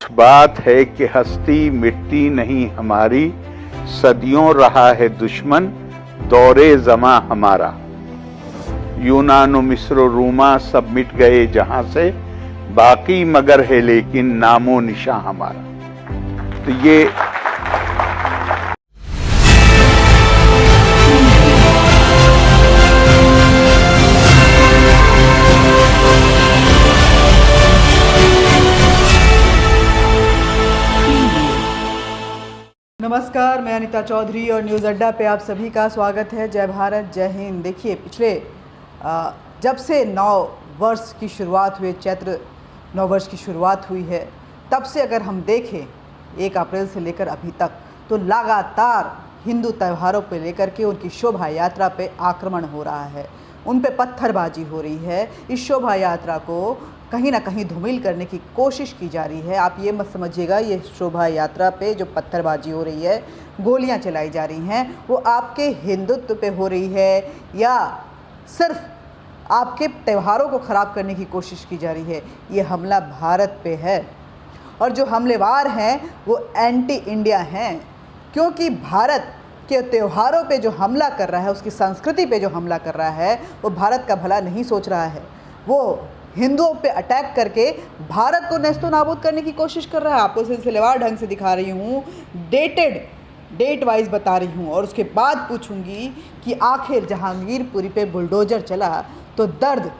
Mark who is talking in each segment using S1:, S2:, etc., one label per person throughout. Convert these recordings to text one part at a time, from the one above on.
S1: बात है कि हस्ती मिटती नहीं हमारी, सदियों रहा है दुश्मन दौरे ज़मा हमारा। यूनान मिस्र रूमा सब मिट गए जहां से, बाकी मगर है लेकिन नामो निशां हमारा। तो ये
S2: नमस्कार, मैं अनीता चौधरी और न्यूज़ अड्डा पे आप सभी का स्वागत है। जय भारत, जय हिंद। देखिए, पिछले जब से नव वर्ष की शुरुआत हुई, चैत्र नव वर्ष की शुरुआत हुई है, तब से अगर हम देखें 1 अप्रैल से लेकर अभी तक, तो लगातार हिंदू त्योहारों पे लेकर के उनकी शोभा यात्रा पे आक्रमण हो रहा है, उन पे पत्थरबाजी हो रही है। इस शोभा यात्रा को कहीं ना कहीं धूमिल करने की कोशिश की जा रही है। आप ये मत समझिएगा ये शोभा यात्रा पे जो पत्थरबाजी हो रही है, गोलियां चलाई जा रही हैं, वो आपके हिंदुत्व पे हो रही है या सिर्फ आपके त्योहारों को ख़राब करने की कोशिश की जा रही है। ये हमला भारत पे है और जो हमलेवार हैं वो एंटी इंडिया हैं, क्योंकि भारत के त्योहारों पे जो हमला कर रहा है, उसकी संस्कृति पे जो हमला कर रहा है, वो भारत का भला नहीं सोच रहा है। वो हिंदुओं पे अटैक करके भारत को नेस्तो नाबूद करने की कोशिश कर रहा है। आपको सिलसिलेवार ढंग से दिखा रही हूँ, डेट वाइज बता रही हूँ, और उसके बाद पूछूंगी कि आखिर जहांगीरपुरी पे बुलडोजर चला तो दर्द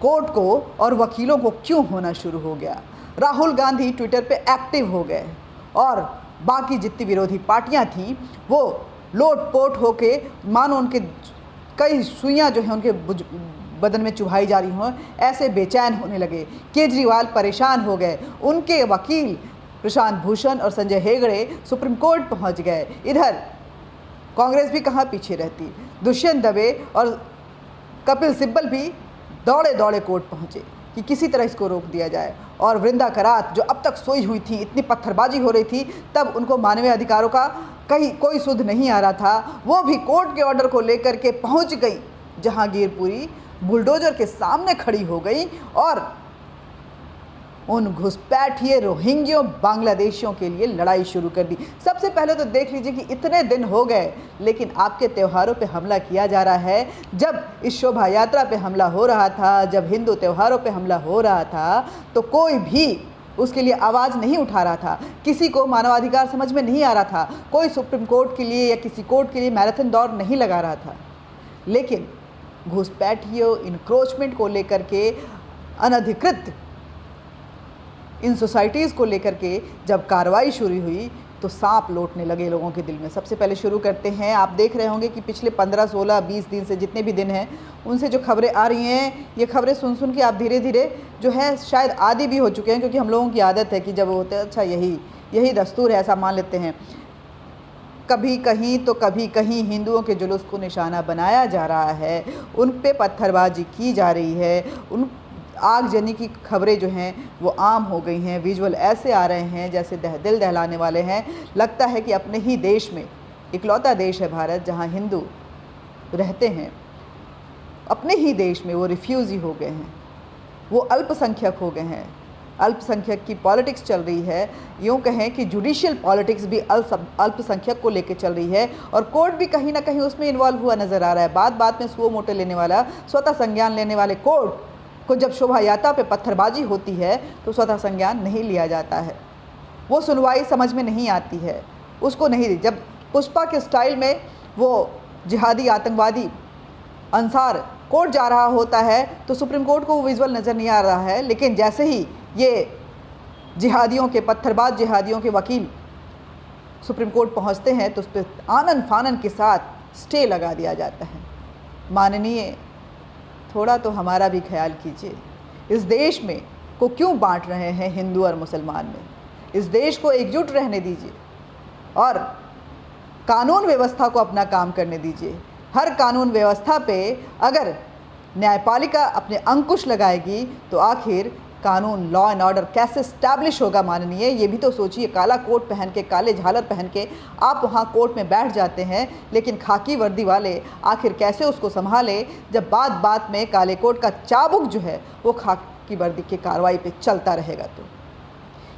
S2: कोर्ट को और वकीलों को क्यों होना शुरू हो गया। राहुल गांधी ट्विटर पे एक्टिव हो गए और बाकी जितनी विरोधी पार्टियां थी वो लोटपोट होके मानो उनके कई सुइयां जो हैं उनके बदन में चुभाई जा रही हों, ऐसे बेचैन होने लगे। केजरीवाल परेशान हो गए, उनके वकील प्रशांत भूषण और संजय हेगड़े सुप्रीम कोर्ट पहुंच गए। इधर कांग्रेस भी कहाँ पीछे रहती, दुष्यंत दवे और कपिल सिब्बल भी दौड़े दौड़े कोर्ट पहुंचे कि किसी तरह इसको रोक दिया जाए। और वृंदा करात जो अब तक सोई हुई थी, इतनी पत्थरबाजी हो रही थी, तब उनको मानवीय अधिकारों का कहीं कोई सुध नहीं आ रहा था, वो भी कोर्ट के ऑर्डर को लेकर के पहुंच गई। जहांगीरपुरी बुलडोजर के सामने खड़ी हो गई और उन घुसपैठिए रोहिंग्यों बांग्लादेशियों के लिए लड़ाई शुरू कर दी। सबसे पहले तो देख लीजिए कि इतने दिन हो गए, लेकिन आपके त्योहारों पे हमला किया जा रहा है। जब इस शोभा यात्रा पे हमला हो रहा था, जब हिंदू त्योहारों पे हमला हो रहा था, तो कोई भी उसके लिए आवाज़ नहीं उठा रहा था, किसी को मानवाधिकार समझ में नहीं आ रहा था, कोई सुप्रीम कोर्ट के लिए या किसी कोर्ट के लिए मैराथन दौड़ नहीं लगा रहा था। लेकिन घुसपैठियों, इनक्रोचमेंट को लेकर के, अनधिकृत इन सोसाइटीज़ को लेकर के जब कार्रवाई शुरू हुई तो सांप लौटने लगे लोगों के दिल में। सबसे पहले शुरू करते हैं, आप देख रहे होंगे कि पिछले 15, 16, 20 दिन से जितने भी दिन हैं, उनसे जो खबरें आ रही हैं, ये खबरें सुन के आप धीरे धीरे जो है शायद आदी भी हो चुके हैं, क्योंकि हम लोगों की आदत है कि जब होते हैं अच्छा यही दस्तूर है, ऐसा मान लेते हैं। कभी कहीं तो कभी कहीं हिंदुओं के जुलूस को निशाना बनाया जा रहा है, उन पे पत्थरबाजी की जा रही है, उन आगजनी की खबरें जो हैं वो आम हो गई हैं। विजुअल ऐसे आ रहे हैं जैसे दिल दहलाने वाले हैं। लगता है कि अपने ही देश में, इकलौता देश है भारत जहां हिंदू रहते हैं, अपने ही देश में वो रिफ्यूजी हो गए हैं, वो अल्पसंख्यक हो गए हैं। अल्पसंख्यक की पॉलिटिक्स चल रही है, यूँ कहें कि जुडिशियल पॉलिटिक्स भी अल्पसंख्यक को लेकर चल रही है, और कोर्ट भी कहीं ना कहीं उसमें इन्वॉल्व हुआ नज़र आ रहा है। बात में सुओ मोटे लेने वाला, स्वतः संज्ञान लेने वाले कोर्ट को जब शोभा यात्रा पे पत्थरबाजी होती है तो स्वतः संज्ञान नहीं लिया जाता है, वो सुनवाई समझ में नहीं आती है, उसको नहीं। जब पुष्पा के स्टाइल में वो जिहादी आतंकवादी अंसार कोर्ट जा रहा होता है तो सुप्रीम कोर्ट को वो विजुअल नज़र नहीं आ रहा है, लेकिन जैसे ही ये जिहादियों के पत्थरबाज जिहादियों के वकील सुप्रीम कोर्ट पहुंचते हैं तो उस पर आनन फानन के साथ स्टे लगा दिया जाता है। माननीय, थोड़ा तो हमारा भी ख्याल कीजिए। इस देश में को क्यों बांट रहे हैं हिंदू और मुसलमान में? इस देश को एकजुट रहने दीजिए और कानून व्यवस्था को अपना काम करने दीजिए। हर कानून व्यवस्था पे अगर न्यायपालिका अपने अंकुश लगाएगी तो आखिर कानून, लॉ एंड ऑर्डर कैसे स्टैब्लिश होगा माननीय, ये भी तो सोचिए। काला कोट पहन के, काले झालर पहन के आप वहाँ कोर्ट में बैठ जाते हैं, लेकिन खाकी वर्दी वाले आखिर कैसे उसको संभाले जब बात बात में काले कोट का चाबुक जो है वो की वर्दी की कार्रवाई पे चलता रहेगा तो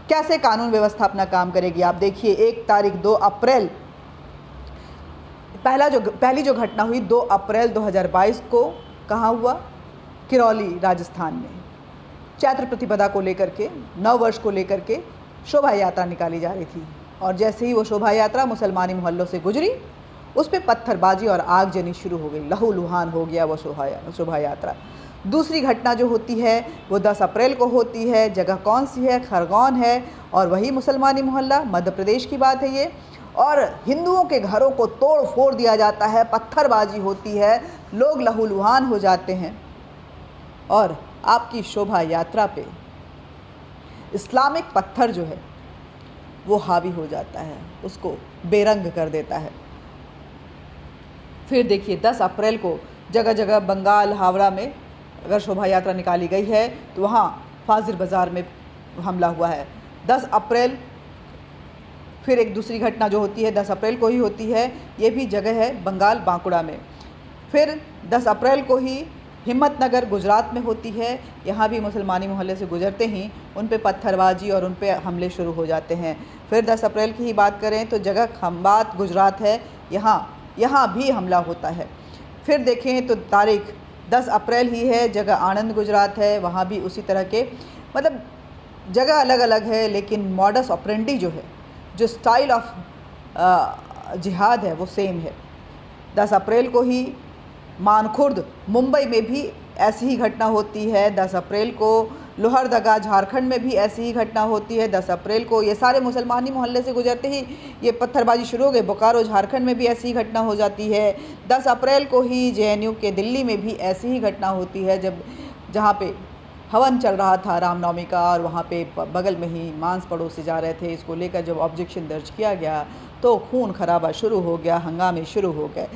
S2: कैसे कानून व्यवस्था अपना काम करेगी? आप देखिए 1 तारीख 2 अप्रैल पहली जो घटना हुई 2 अप्रैल 2022 को कहाँ हुआ? किरौली राजस्थान में। चैत्र प्रतिपदा को लेकर के, नव वर्ष को लेकर के शोभा यात्रा निकाली जा रही थी और जैसे ही वो शोभा यात्रा मुसलमानी मोहल्लों से गुजरी उस पर पत्थरबाजी और आगजनी शुरू हो गई, लहूलुहान हो गया वो शोभा यात्रा। दूसरी घटना जो होती है वो 10 अप्रैल को होती है। जगह कौन सी है? खरगोन है और वही मुसलमानी मोहल्ला, मध्य प्रदेश की बात है ये। और हिंदुओं के घरों को तोड़ फोड़ दिया जाता है, पत्थरबाजी होती है, लोग लहूलुहान हो जाते हैं और आपकी शोभा यात्रा पे इस्लामिक पत्थर जो है वो हावी हो जाता है, उसको बेरंग कर देता है। फिर देखिए 10 अप्रैल को जगह जगह बंगाल, हावड़ा में अगर शोभा यात्रा निकाली गई है तो वहाँ फाजिल बाज़ार में हमला हुआ है। 10 अप्रैल फिर एक दूसरी घटना जो होती है 10 अप्रैल को ही होती है, ये भी जगह है बंगाल, बांकुड़ा में। फिर 10 अप्रैल को ही हिम्मतनगर गुजरात में होती है, यहाँ भी मुसलमानी मोहल्ले से गुजरते ही उन पे पत्थरबाजी और उन पे हमले शुरू हो जाते हैं। फिर 10 अप्रैल की ही बात करें तो जगह खंबात गुजरात है, यहाँ भी हमला होता है। फिर देखें तो तारीख 10 अप्रैल ही है, जगह आणंद गुजरात है, वहाँ भी उसी तरह के मतलब जगह अलग अलग है लेकिन मॉडस ऑपरेंडी जो है, जो स्टाइल ऑफ जिहाद है वो सेम है। 10 अप्रैल को ही मानखुर्द मुंबई में भी ऐसी ही घटना होती है। 10 अप्रैल को लोहरदगा झारखंड में भी ऐसी ही घटना होती है। 10 अप्रैल को ये सारे मुसलमानी मोहल्ले से गुजरते ही ये पत्थरबाजी शुरू हो गई। बोकारो झारखंड में भी ऐसी ही घटना हो जाती है। 10 अप्रैल को ही JNU के दिल्ली में भी ऐसी ही घटना होती है जहाँ पे हवन चल रहा था रामनवमी का और वहाँ पे बगल में ही मांस पड़ोसे जा रहे थे। इसको लेकर जब ऑब्जेक्शन दर्ज किया गया तो खून खराबा शुरू हो गया, हंगामे शुरू हो गए।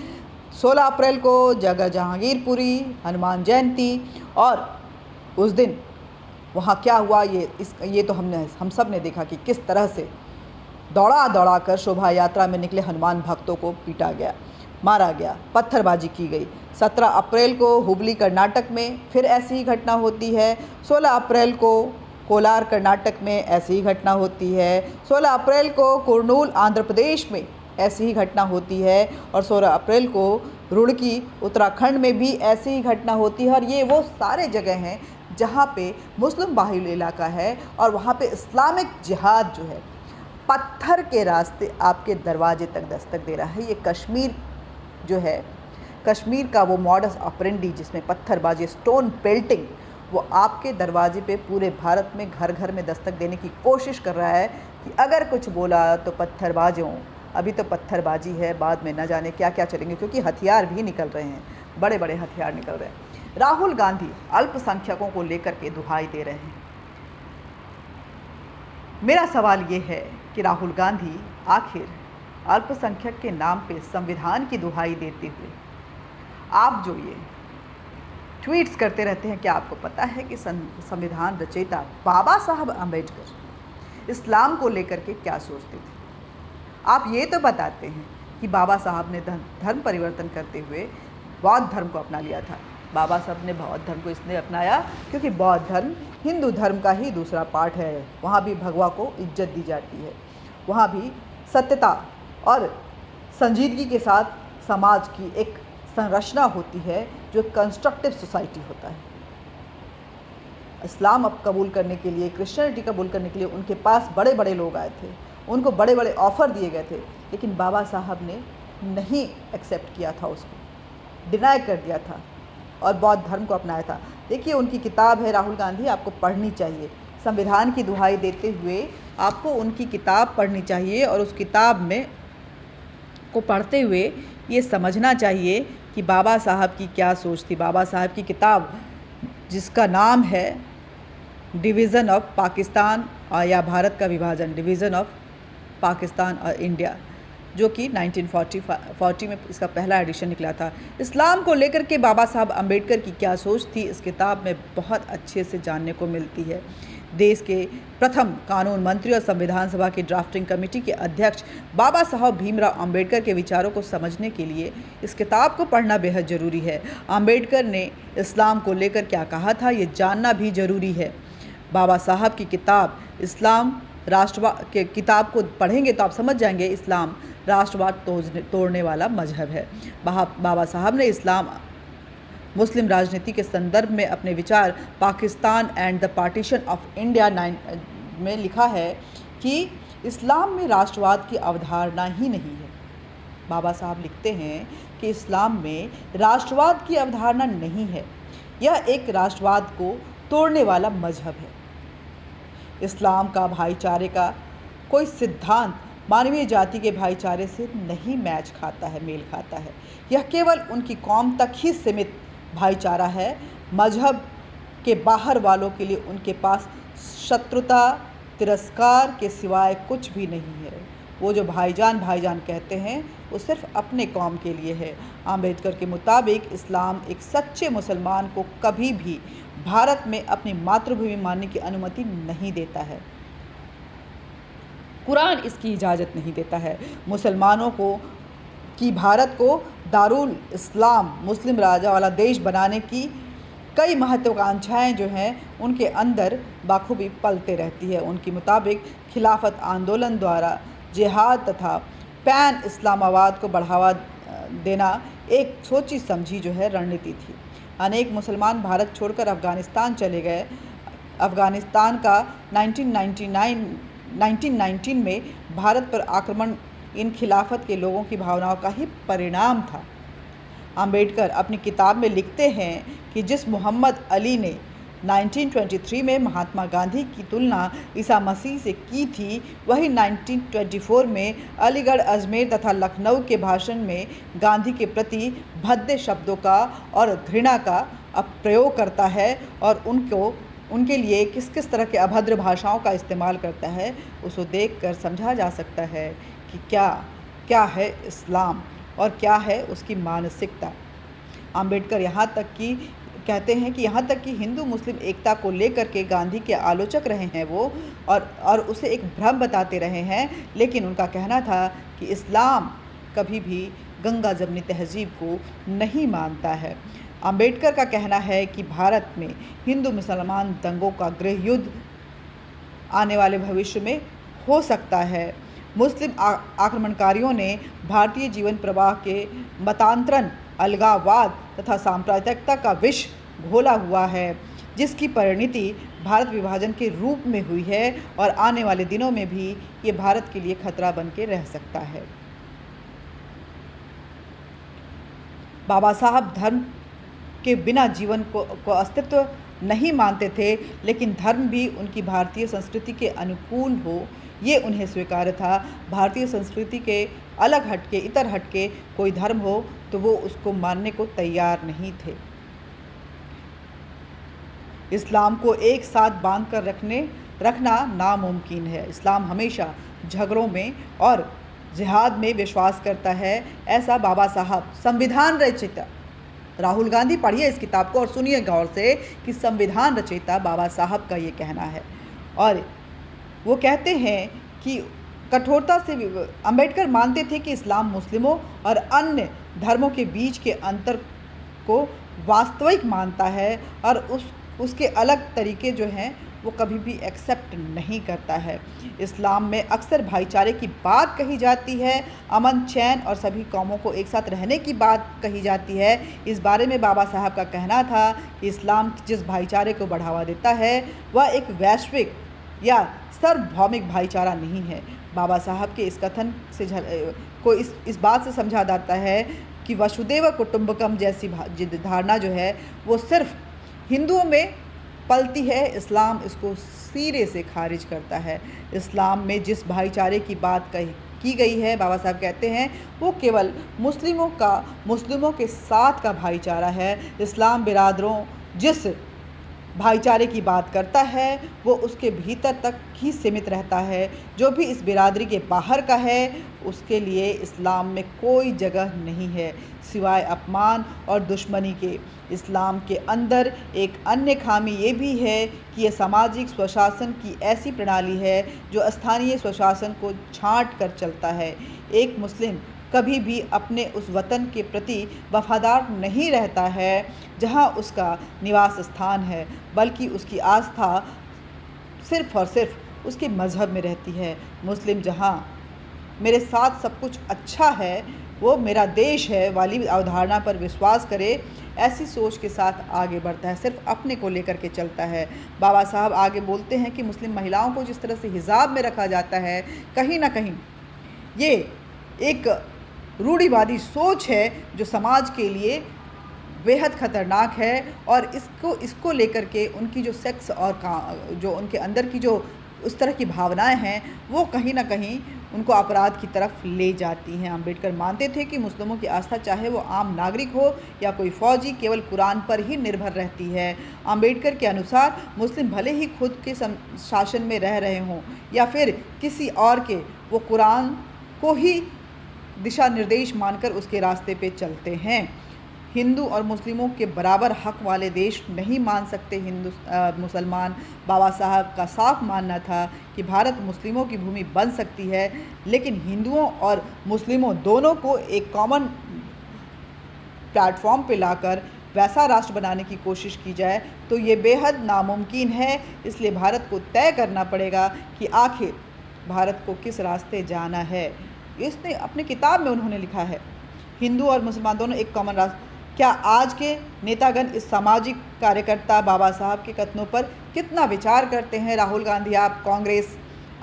S2: 16 अप्रैल को जगह जहांगीरपुरी, हनुमान जयंती और उस दिन वहाँ क्या हुआ ये तो हम सब ने देखा कि किस तरह से दौड़ा कर शोभा यात्रा में निकले हनुमान भक्तों को पीटा गया, मारा गया, पत्थरबाजी की गई। 17 अप्रैल को हुबली कर्नाटक में फिर ऐसी ही घटना होती है। 16 अप्रैल को कोलार कर्नाटक में ऐसी ही घटना होती है। 16 अप्रैल को कुर्नूल आंध्र प्रदेश में ऐसी ही घटना होती है और 16 अप्रैल को रुड़की उत्तराखंड में भी ऐसी ही घटना होती है। और ये वो सारे जगह हैं जहाँ पे मुस्लिम बाहुल्य इलाका है और वहाँ पे इस्लामिक जिहाद जो है पत्थर के रास्ते आपके दरवाजे तक दस्तक दे रहा है। ये कश्मीर जो है, कश्मीर का वो मॉडस ऑपरेंडी जिसमें पत्थरबाजी, स्टोन पेल्टिंग, वो आपके दरवाजे पे पूरे भारत में घर घर में दस्तक देने की कोशिश कर रहा है कि अगर कुछ बोला तो पत्थरबाजों। अभी तो पत्थरबाजी है, बाद में न जाने क्या क्या चलेंगे क्योंकि हथियार भी निकल रहे हैं, बड़े बड़े हथियार निकल रहे हैं। राहुल गांधी अल्पसंख्यकों को लेकर के दुहाई दे रहे हैं। मेरा सवाल ये है कि राहुल गांधी आखिर अल्पसंख्यक के नाम पे संविधान की दुहाई देते हुए आप जो ये ट्वीट्स करते रहते हैं, क्या आपको पता है कि संविधान रचयिता बाबा साहब अम्बेडकर इस्लाम को लेकर के क्या सोचते थे? आप ये तो बताते हैं कि बाबा साहब ने धर्म परिवर्तन करते हुए बौद्ध धर्म को अपना लिया था। बाबा साहब ने बौद्ध धर्म को इसलिए अपनाया क्योंकि बौद्ध धर्म हिंदू धर्म का ही दूसरा पार्ट है। वहाँ भी भगवा को इज्जत दी जाती है, वहाँ भी सत्यता और संजीदगी के साथ समाज की एक संरचना होती है जो कंस्ट्रक्टिव सोसाइटी होता है। इस्लाम अब कबूल करने के लिए, क्रिश्चियनिटी कबूल करने के लिए उनके पास बड़े बड़े लोग आए थे, उनको बड़े बड़े ऑफ़र दिए गए थे, लेकिन बाबा साहब ने नहीं एक्सेप्ट किया था, उसको डिनाई कर दिया था और बौद्ध धर्म को अपनाया था। देखिए उनकी किताब है राहुल गांधी, आपको पढ़नी चाहिए। संविधान की दुहाई देते हुए आपको उनकी किताब पढ़नी चाहिए और उस किताब में को पढ़ते हुए ये समझना चाहिए कि बाबा साहब की क्या सोच थी। बाबा साहब की किताब जिसका नाम है डिवीज़न ऑफ पाकिस्तान या भारत का विभाजन, डिवीज़न ऑफ पाकिस्तान और इंडिया, जो कि 1940 में इसका पहला एडिशन निकला था। इस्लाम को लेकर के बाबा साहब अम्बेडकर की क्या सोच थी इस किताब में बहुत अच्छे से जानने को मिलती है। देश के प्रथम कानून मंत्री और संविधान सभा की ड्राफ्टिंग कमेटी के अध्यक्ष बाबा साहब भीमराव अंबेडकर के विचारों को समझने के लिए इस किताब को पढ़ना बेहद ज़रूरी है। अंबेडकर ने इस्लाम को लेकर क्या कहा था, ये जानना भी ज़रूरी है। बाबा साहब की किताब इस्लाम राष्ट्रवाद के किताब को पढ़ेंगे तो आप समझ जाएंगे इस्लाम राष्ट्रवाद तोड़ने वाला मजहब है। बाबा साहब ने इस्लाम मुस्लिम राजनीति के संदर्भ में अपने विचार Pakistan and the partition of India में लिखा है कि इस्लाम में राष्ट्रवाद की अवधारणा ही नहीं है। बाबा साहब लिखते हैं कि इस्लाम में राष्ट्रवाद की अवधारणा नहीं है, यह एक राष्ट्रवाद को तोड़ने वाला मजहब है। इस्लाम का भाईचारे का कोई सिद्धांत मानवीय जाति के भाईचारे से नहीं मेल खाता है। यह केवल उनकी कौम तक ही सीमित भाईचारा है। मजहब के बाहर वालों के लिए उनके पास शत्रुता तिरस्कार के सिवाय कुछ भी नहीं है। वो जो भाईजान कहते हैं वो सिर्फ अपने कौम के लिए है। अंबेडकर के मुताबिक इस्लाम एक सच्चे मुसलमान को कभी भी भारत में अपनी मातृभूमि मानने की अनुमति नहीं देता है। कुरान इसकी इजाज़त नहीं देता है। मुसलमानों को कि भारत को दारुल इस्लाम मुस्लिम राजा वाला देश बनाने की कई महत्वाकांक्षाएं जो हैं उनके अंदर बाखूबी पलते रहती है। उनके मुताबिक खिलाफत आंदोलन द्वारा जिहाद तथा पैन इस्लामाबाद को बढ़ावा देना एक सोची समझी जो है रणनीति थी। अनेक मुसलमान भारत छोड़कर अफ़गानिस्तान चले गए। अफ़गानिस्तान का 1919 में भारत पर आक्रमण इन खिलाफत के लोगों की भावनाओं का ही परिणाम था। अंबेडकर अपनी किताब में लिखते हैं कि जिस मोहम्मद अली ने 1923 में महात्मा गांधी की तुलना ईसा मसीह से की थी, वही 1924 में अलीगढ़, अजमेर तथा लखनऊ के भाषण में गांधी के प्रति भद्दे शब्दों का और घृणा का प्रयोग करता है और उनके लिए किस किस तरह के अभद्र भाषाओं का इस्तेमाल करता है, उसको देखकर समझा जा सकता है कि क्या है इस्लाम और क्या है उसकी मानसिकता। अंबेडकर कहते हैं कि यहाँ तक कि हिंदू मुस्लिम एकता को लेकर के गांधी के आलोचक रहे हैं वो और उसे एक भ्रम बताते रहे हैं, लेकिन उनका कहना था कि इस्लाम कभी भी गंगा जमनी तहजीब को नहीं मानता है। अंबेडकर का कहना है कि भारत में हिंदू मुसलमान दंगों का गृह युद्ध आने वाले भविष्य में हो सकता है। मुस्लिम आक्रमणकारियों ने भारतीय जीवन प्रवाह के मतांतरण, अलगाववाद तथा सांप्रदायिकता का विष घोला हुआ है, जिसकी परिणति भारत विभाजन के रूप में हुई है और आने वाले दिनों में भी ये भारत के लिए खतरा बन के रह सकता है। बाबा साहब धर्म के बिना जीवन को अस्तित्व नहीं मानते थे, लेकिन धर्म भी उनकी भारतीय संस्कृति के अनुकूल हो ये उन्हें स्वीकार्य था। भारतीय संस्कृति के अलग हटके, इतर हटके कोई धर्म हो तो वो उसको मानने को तैयार नहीं थे। इस्लाम को एक साथ बांध कर रखना नामुमकिन है। इस्लाम हमेशा झगड़ों में और जिहाद में विश्वास करता है, ऐसा बाबा साहब संविधान रचयिता राहुल गांधी, पढ़िए इस किताब को और सुनिए गौर से कि संविधान रचयिता बाबा साहब का ये कहना है। और वो कहते हैं कि कठोरता से अंबेडकर मानते थे कि इस्लाम मुस्लिमों और अन्य धर्मों के बीच के अंतर को वास्तविक मानता है और उसके अलग तरीके जो हैं वो कभी भी एक्सेप्ट नहीं करता है। इस्लाम में अक्सर भाईचारे की बात कही जाती है, अमन चैन और सभी कौमों को एक साथ रहने की बात कही जाती है। इस बारे में बाबा साहब का कहना था कि इस्लाम जिस भाईचारे को बढ़ावा देता है वह एक वैश्विक या सार्वभौमिक भाईचारा नहीं है। बाबा साहब के इस कथन से को इस बात से समझा जाता है कि वसुदेव कुटुंबकम जैसी धारणा जो है वो सिर्फ हिंदुओं में पलती है। इस्लाम इसको सिरे से खारिज करता है। इस्लाम में जिस भाईचारे की बात की गई है, बाबा साहब कहते हैं, वो केवल मुस्लिमों के साथ का भाईचारा है। इस्लाम बिरादरों जिस भाईचारे की बात करता है वो उसके भीतर तक ही सीमित रहता है। जो भी इस बिरादरी के बाहर का है उसके लिए इस्लाम में कोई जगह नहीं है सिवाय अपमान और दुश्मनी के। इस्लाम के अंदर एक अन्य खामी ये भी है कि यह सामाजिक स्वशासन की ऐसी प्रणाली है जो स्थानीय स्वशासन को छांट कर चलता है। एक मुस्लिम कभी भी अपने उस वतन के प्रति वफादार नहीं रहता है जहां उसका निवास स्थान है, बल्कि उसकी आस्था सिर्फ़ और सिर्फ उसके मज़हब में रहती है। मुस्लिम जहां मेरे साथ सब कुछ अच्छा है, वो मेरा देश है वाली अवधारणा पर विश्वास करे, ऐसी सोच के साथ आगे बढ़ता है, सिर्फ अपने को लेकर के चलता है। बाबा साहब आगे बोलते हैं कि मुस्लिम महिलाओं को जिस तरह से हिजाब में रखा जाता है, कहीं ना कहीं ये एक रूढ़िवादी सोच है जो समाज के लिए बेहद ख़तरनाक है और इसको लेकर के उनकी जो सेक्स और जो उनके अंदर की जो उस तरह की भावनाएं हैं वो कहीं ना कहीं उनको अपराध की तरफ ले जाती हैं। अम्बेडकर मानते थे कि मुस्लिमों की आस्था चाहे वो आम नागरिक हो या कोई फ़ौजी केवल कुरान पर ही निर्भर रहती है। अम्बेडकर के अनुसार मुस्लिम भले ही खुद के शासन में रह रहे हों या फिर किसी और के, वो कुरान को ही दिशा निर्देश मानकर उसके रास्ते पे चलते हैं। हिंदू और मुस्लिमों के बराबर हक वाले देश नहीं मान सकते मुसलमान। बाबा साहब का साफ मानना था कि भारत मुस्लिमों की भूमि बन सकती है, लेकिन हिंदुओं और मुस्लिमों दोनों को एक कॉमन प्लेटफॉर्म पे लाकर वैसा राष्ट्र बनाने की कोशिश की जाए तो ये बेहद नामुमकिन है। इसलिए भारत को तय करना पड़ेगा कि आखिर भारत को किस रास्ते जाना है। इसने अपनी किताब में उन्होंने लिखा है, हिंदू और मुसलमान दोनों एक कॉमन रास्ता। क्या आज के नेतागण इस सामाजिक कार्यकर्ता बाबा साहब के कथनों पर कितना विचार करते हैं? राहुल गांधी, आप कांग्रेस,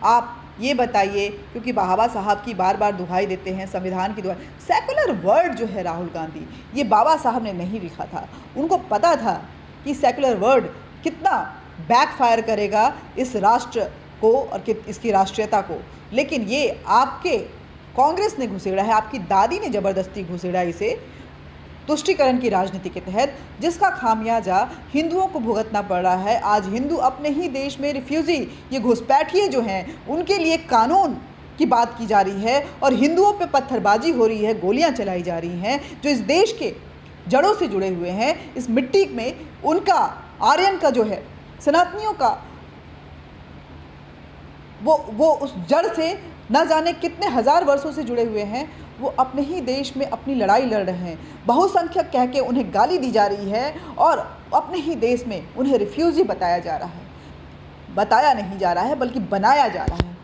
S2: आप ये बताइए, क्योंकि बाबा साहब की बार बार दुहाई देते हैं, संविधान की दुहाई। सेकुलर वर्ड जो है राहुल गांधी, ये बाबा साहब ने नहीं लिखा था। उनको पता था कि सेकुलर वर्ड कितना बैकफायर करेगा इस राष्ट्र को और इसकी राष्ट्रीयता को, लेकिन ये आपके कांग्रेस ने घुसेड़ा है, आपकी दादी ने ज़बरदस्ती घुसेड़ा इसे तुष्टीकरण की राजनीति के तहत, जिसका खामियाजा हिंदुओं को भुगतना पड़ रहा है। आज हिंदू अपने ही देश में रिफ्यूजी, ये घुसपैठिए जो हैं, उनके लिए कानून की बात की जा रही है और हिंदुओं पे पत्थरबाजी हो रही है, गोलियां चलाई जा रही हैं, जो इस देश के जड़ों से जुड़े हुए हैं। इस मिट्टी में उनका, आर्यन का जो है, सनातनियों का वो उस जड़ से न जाने कितने हज़ार वर्षों से जुड़े हुए हैं। वो अपने ही देश में अपनी लड़ाई लड़ रहे हैं। बहुसंख्यक कह के उन्हें गाली दी जा रही है और अपने ही देश में उन्हें रिफ्यूजी बताया जा रहा है। बताया नहीं जा रहा है बल्कि बनाया जा रहा है,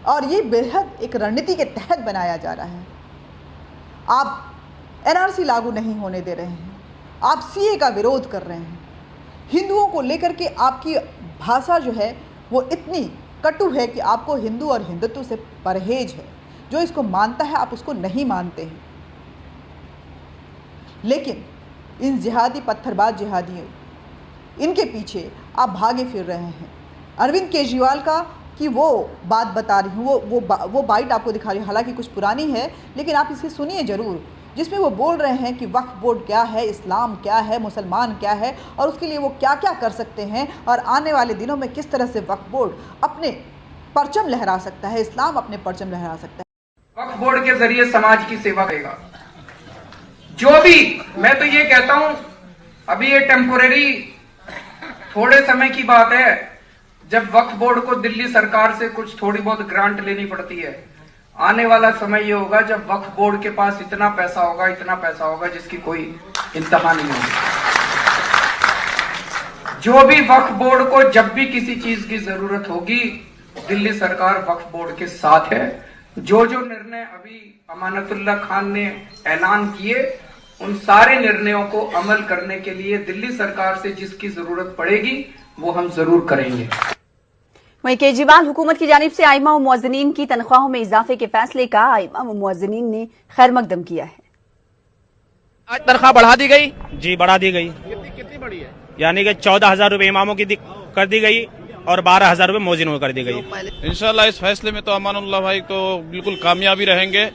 S2: और ये बेहद एक रणनीति के तहत बनाया जा रहा है। आप एनआरसी लागू नहीं होने दे रहे हैं, आप सीए का विरोध कर रहे हैं। हिंदुओं को लेकर के आपकी भाषा जो है वो इतनी कटु है कि आपको हिंदू और हिंदुत्व से परहेज है। जो इसको मानता है आप उसको नहीं मानते हैं। लेकिन इन जिहादी, पत्थरबाज जिहादियों, इनके पीछे आप भागे फिर रहे हैं। अरविंद केजरीवाल का कि वो बात बता रही हूँ, वो बाइट आपको दिखा रही हूँ, हालांकि कुछ पुरानी है, लेकिन आप इसे सुनिए ज़रूर, जिसमें वो बोल रहे हैं कि वक्फ बोर्ड क्या है, इस्लाम क्या है, मुसलमान क्या है और उसके लिए वो क्या क्या कर सकते हैं, और आने वाले दिनों में किस तरह से वक्फ बोर्ड अपने परचम लहरा सकता है, इस्लाम अपने परचम लहरा सकता है।
S3: वक्फ बोर्ड के जरिए समाज की सेवा करेगा। जो भी, मैं तो ये कहता हूं, अभी ये टेम्पोरेरी थोड़े समय की बात है जब वक्फ बोर्ड को दिल्ली सरकार से कुछ थोड़ी बहुत ग्रांट लेनी पड़ती है। आने वाला समय ये होगा जब वक्फ बोर्ड के पास इतना पैसा होगा जिसकी कोई इंतहा नहीं होगी। जो भी वक्फ बोर्ड को जब भी किसी चीज की जरूरत होगी, दिल्ली सरकार वक्फ बोर्ड के साथ है। जो निर्णय अभी अमानतुल्लाह खान ने ऐलान किए, उन सारे निर्णयों को अमल करने के लिए दिल्ली सरकार से जिसकी जरूरत पड़ेगी वो हम जरूर करेंगे।
S4: वहीं केजरीवाल हुकूमत की जानिब से आइमा व मुअज्जिनीन की तनख्वाहों में इजाफे के फैसले का आइमा व मुअज्जिनीन ने खैर मकदम किया है।
S5: आज तनख्वाह बढ़ा दी गई?
S6: जी बढ़ा दी गई।
S5: कितनी बढ़ी है?
S6: यानी कि 14,000 रुपये इमामों की कर दी गई और 12,000 रुपये मुअज्जिनों को कर दी गई।
S7: इंशाल्लाह इस फैसले में तो अमानुल्लाह भाई तो बिल्कुल कामयाबी रहेंगे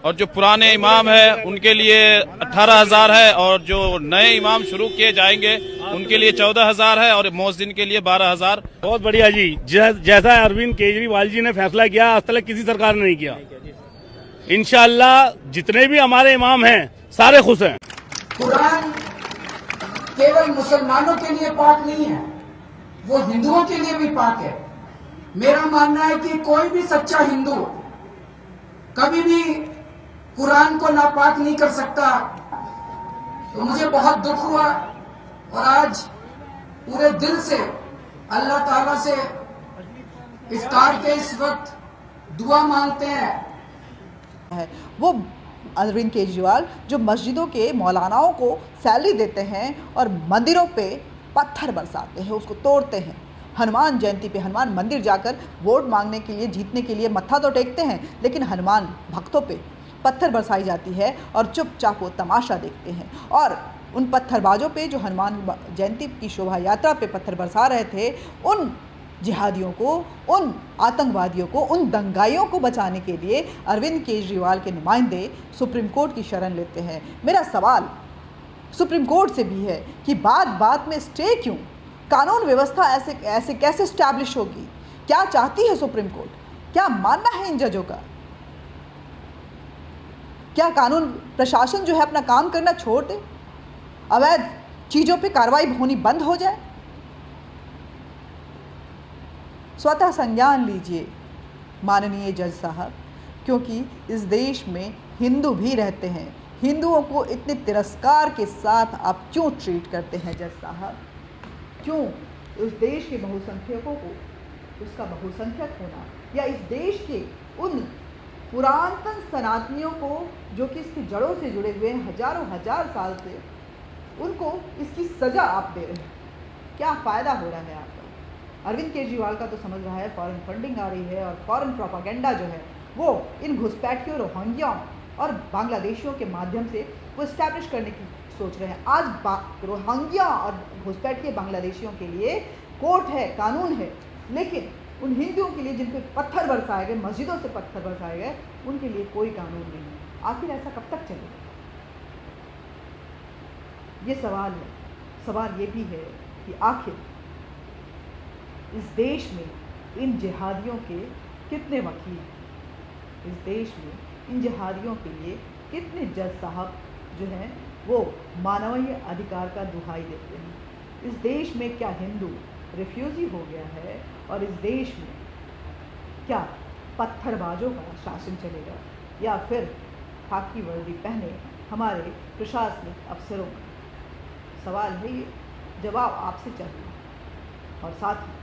S5: और जो पुराने इमाम है उनके लिए 18,000 है, और जो नए इमाम शुरू किए जाएंगे उनके लिए 14,000 है, और मुअज्जिन के लिए 12,000।
S6: बहुत बढ़िया जी। जैसा अरविंद केजरीवाल जी ने फैसला किया आज तक किसी सरकार ने नहीं किया। इंशाअल्लाह जितने भी हमारे इमाम हैं सारे खुश हैं।
S3: कुरान केवल मुसलमानों के लिए पाक नहीं है, वो हिंदुओं के लिए भी पाक है। मेरा मानना है कि कोई भी सच्चा हिंदू कभी भी कुरान को नापाक नहीं कर सकता। तो मुझे बहुत दुख हुआ और आज पूरे दिल से अल्लाह ताला से इफ्तार के इस वक्त दुआ मांगते हैं।
S2: है वो अरविंद केजरीवाल जो मस्जिदों के मौलानाओं को सैलरी देते हैं और मंदिरों पे पत्थर बरसाते हैं, उसको तोड़ते हैं। हनुमान जयंती पे हनुमान मंदिर जाकर वोट मांगने के लिए, जीतने के लिए मत्था तो टेकते हैं, लेकिन हनुमान भक्तों पे पत्थर बरसाई जाती है और चुपचाप वो तमाशा देखते हैं। और उन पत्थरबाजों पे जो हनुमान जयंती की शोभा यात्रा पे पत्थर बरसा रहे थे, उन जिहादियों को, उन आतंकवादियों को, उन दंगाइयों को बचाने के लिए अरविंद केजरीवाल के नुमाइंदे सुप्रीम कोर्ट की शरण लेते हैं। मेरा सवाल सुप्रीम कोर्ट से भी है कि बात बात में स्टे क्यों? कानून व्यवस्था ऐसे कैसे स्टैब्लिश होगी? क्या चाहती है सुप्रीम कोर्ट? क्या मानना है इन जजों का? क्या कानून प्रशासन जो है अपना काम करना छोड़ दे? अवैध चीज़ों पे कार्रवाई होनी बंद हो जाए? स्वतः संज्ञान लीजिए माननीय जज साहब, क्योंकि इस देश में हिंदू भी रहते हैं। हिंदुओं को इतने तिरस्कार के साथ आप क्यों ट्रीट करते हैं जज साहब? क्यों उस देश के बहुसंख्यकों को, उसका बहुसंख्यक होना, या इस देश के उन पुरातन सनातनियों को जो कि इसकी जड़ों से जुड़े हुए हैं हजारों हजार साल से, उनको इसकी सज़ा आप दे रहे हैं? क्या फ़ायदा हो रहा है आपका? अरविंद केजरीवाल का तो समझ रहा है फॉरेन फंडिंग आ रही है और फॉरेन प्रोपागेंडा जो है वो इन घुसपैठियों, रोहिंग्या और बांग्लादेशियों के माध्यम से वो इस्टेब्लिश करने की सोच रहे हैं। आज रोहिंग्या और घुसपैठिए बांग्लादेशियों के लिए कोर्ट है, कानून है, लेकिन उन हिंदुओं के लिए जिन पर पत्थर बरसाए गए, मस्जिदों से पत्थर बरसाए गए, उनके लिए कोई कानून नहीं है। आखिर ऐसा कब तक चलेगा? ये सवाल है। सवाल ये भी है कि आखिर इस देश में इन जिहादियों के कितने वकील हैं? इस देश में इन जिहादियों के लिए कितने जज साहब जो हैं वो मानवीय अधिकार का दुहाई देते हैं? इस देश में क्या हिंदू रिफ्यूजी हो गया है? और इस देश में क्या पत्थरबाजों का शासन चलेगा, या फिर खाकी वर्दी पहने हमारे प्रशासनिक अफसरों का? सवाल है ये, जवाब आपसे चाहिए। और साथ ही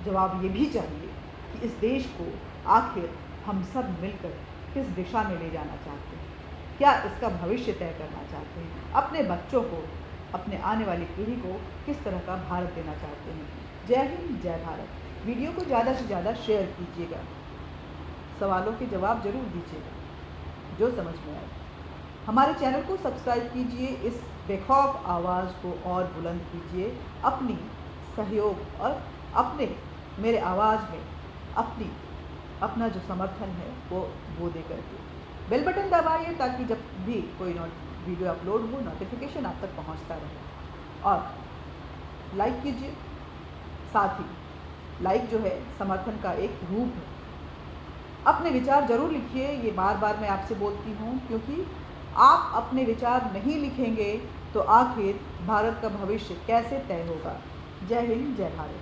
S2: जवाब ये भी चाहिए कि इस देश को आखिर हम सब मिलकर किस दिशा में ले जाना चाहते हैं? क्या इसका भविष्य तय करना चाहते हैं? अपने बच्चों को, अपने आने वाली पीढ़ी को किस तरह का भारत देना चाहते हैं? जय हिंद, जय भारत। वीडियो को ज़्यादा से ज़्यादा शेयर कीजिएगा, सवालों के जवाब जरूर दीजिएगा जो समझ में आए। हमारे चैनल को सब्सक्राइब कीजिए, इस बेखौफ आवाज़ को और बुलंद कीजिए, अपनी सहयोग और अपने मेरे आवाज़ में अपना जो समर्थन है वो दे करके बेल बटन दबाइए, ताकि जब भी कोई वीडियो अपलोड हो नोटिफिकेशन आप तक पहुंचता रहे। और लाइक कीजिए, साथ ही लाइक जो है समर्थन का एक रूप है। अपने विचार जरूर लिखिए, ये बार बार मैं आपसे बोलती हूँ, क्योंकि आप अपने विचार नहीं लिखेंगे तो आखिर भारत का भविष्य कैसे तय होगा? जय हिंद, जय भारत।